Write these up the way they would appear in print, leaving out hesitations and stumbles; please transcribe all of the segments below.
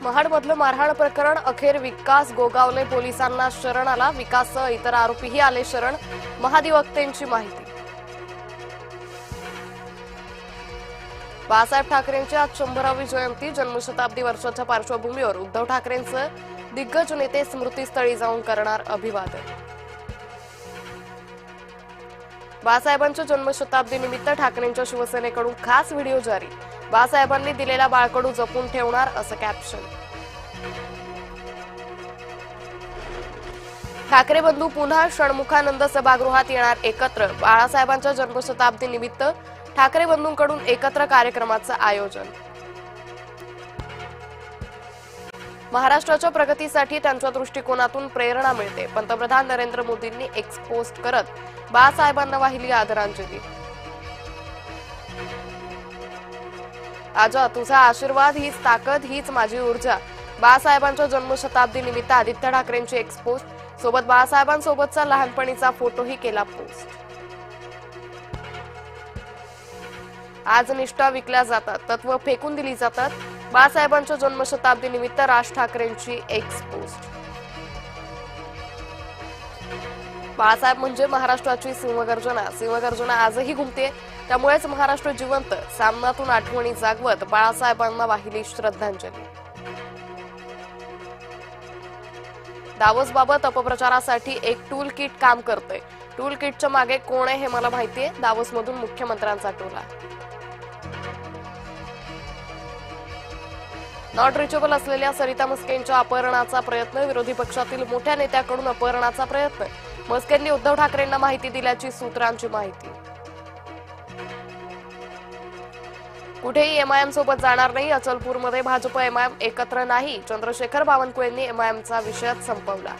महाडमधलं मारहाण प्रकरण अखेर विकास गोगावले पोलिसांना शरण आला. विकाससह इतर आरोपीही आले शरण. महाधिवक्तेंची माहिती. बाळासाहेब ठाकरेंची आज 100वी जयंती. जन्मशताब्दी वर्षाच्या पार्श्वभूमीवर उद्धव ठाकरेंचं दिग्गज नेते स्मृतीस्थळी जाऊन करणार अभिवादन. बाळासाहेबांच्या जन्मशताब्दी निमित्त ठाकरेंच्या शिवसेनेकडून खास व्हिडिओ जारी. बाळासाहेबांनी दिलेला बाळकडू जपून ठेवणार असं कॅप्शन. ठाकरे बंधू पुन्हा षण्मुखानंद सभागृहात येणार एकत्र. बाळासाहेबांच्या जन्मशताब्दी निमित्त ठाकरे बंधूंकडून एकत्र कार्यक्रमाचं आयोजन. महाराष्ट्राच्या प्रगतीसाठी त्यांच्या दृष्टिकोनातून प्रेरणा मिळते. पंतप्रधान नरेंद्र मोदींनी एक्सपोस्ट करत बाळासाहेबांना वाहिली आदरांजली. आजा तुझा आशीर्वाद हीच ताकद हीच माझी ऊर्जा. बाळासाहेबांच्या जन्मशताब्दी निमित्त आदित्य ठाकरेंची एक्सपोस्ट. सोबत बाळासाहेबांसोबतचा लहानपणीचा फोटोही केला पोस्ट. आज निष्ठा विकल्या जातात, तत्व फेकून दिली जातात. बाळासाहेबांच्या जन्मशताब्दी निमित्त राज ठाकरेंची एक्सपोस्ट. बाळासाहेब म्हणजे महाराष्ट्राची सिंहगर्जना. सिंहगर्जना आजही घुमते, त्यामुळेच महाराष्ट्र जिवंत. सामनातून आठवणी जागवत बाळासाहेबांना वाहिली श्रद्धांजली. दावोसबाबत अपप्रचारासाठी एक टूल किट काम करतंय. टूल किटच्या मागे कोण आहे हे मला माहितीये. दावोसमधून मुख्यमंत्र्यांचा टोला. नॉट रिचेबल असलेल्या सरिता म्हस्केंच्या अपहरणाचा प्रयत्न. विरोधी पक्षातील मोठ्या नेत्याकडून अपहरणाचा प्रयत्न. म्हस्केंनी उद्धव ठाकरेंना माहिती दिल्याची सूत्रांची माहिती. कुठेही एमआयएम सोबत जाणार नाही. अचलपूरमध्ये भाजप एमआयएम एकत्र नाही. चंद्रशेखर बावनकुळेंनी एमआयएमचा विषयच संपवला.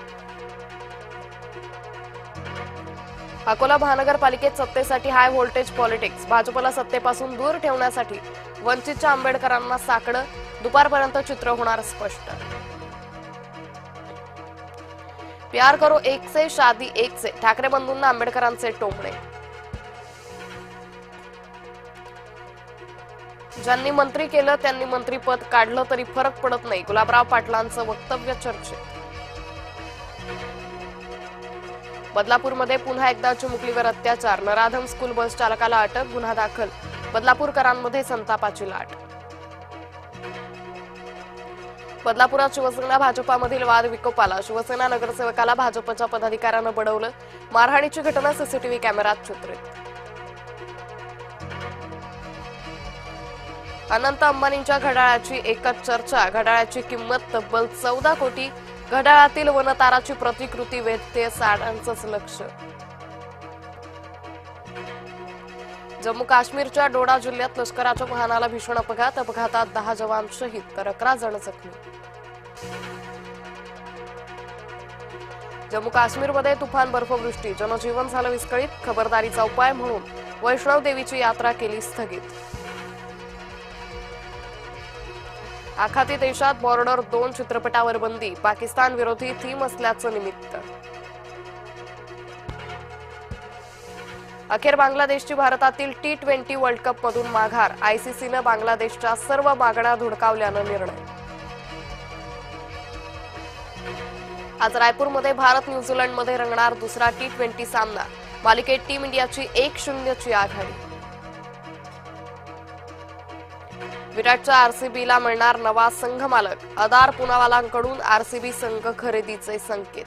अकोला महानगरपालिकेत सत्तेसाठी हाय व्होल्टेज पॉलिटिक्स. भाजपला सत्तेपासून दूर ठेवण्यासाठी वंचितच्या आंबेडकरांना साकडं. दुपारपर्यंत चित्र होणार स्पष्ट. प्यार करो एक से शादी एक से. ठाकरे बंधूंना आंबेडकरांचे टोमणे. ज्यांनी मंत्री केलं त्यांनी मंत्रीपद काढलं तरी फरक पडत नाही. गुलाबराव पाटलांचं वक्तव्य चर्चेत. बदलापूरमध्ये पुन्हा एकदा चिमुकलीवर अत्याचार. नराधम स्कूल बस चालकाला अटक. गुन्हा दाखल. बदलापूरकरांमध्ये संतापाची लाट. बदलापुरात शिवसेना भाजपामधील वाद विकोपाला. शिवसेना नगरसेवकाला भाजपच्या पदाधिकाऱ्यानं बडवलं. मारहाणीची घटना सीसीटीव्ही कॅमेऱ्यात चित्रित. अनंत अंबानींच्या घड्याळाची एकच चर्चा. घड्याळाची किंमत तब्बल 14 कोटी. घड्याळातील वनताराची प्रतिकृती वेधते साडांचंच लक्ष. जम्मू काश्मीरच्या डोडा जिल्ह्यात लष्कराच्या वाहनाला भीषण अपघात. अपघातात 10 जवान शहीद तर 11 जण जखमी. जम्मू काश्मीरमध्ये तुफान बर्फवृष्टी. जनजीवन झालं विस्कळीत. खबरदारीचा उपाय म्हणून वैष्णव देवीची यात्रा केली स्थगित. आखाती देशात बॉर्डर 2 चित्रपटावर बंदी. पाकिस्तान विरोधी थीम असल्याचं निमित्त. अखेर बांगलादेशची भारतातील T20 वर्ल्ड कप मधून माघार. आयसीसीनं बांगलादेशच्या सर्व मागण्या धुडकावल्यानं निर्णय. आज रायपूरमध्ये भारत न्यूझीलंडमध्ये रंगणार दुसरा T20 सामना. मालिकेत टीम इंडियाची 1-0 ची आघाडी. विराटच्या आरसीबीला मिळणार नवा संघ मालक. अदार पुनावालांकडून आरसीबी संघ खरेदीचे संकेत.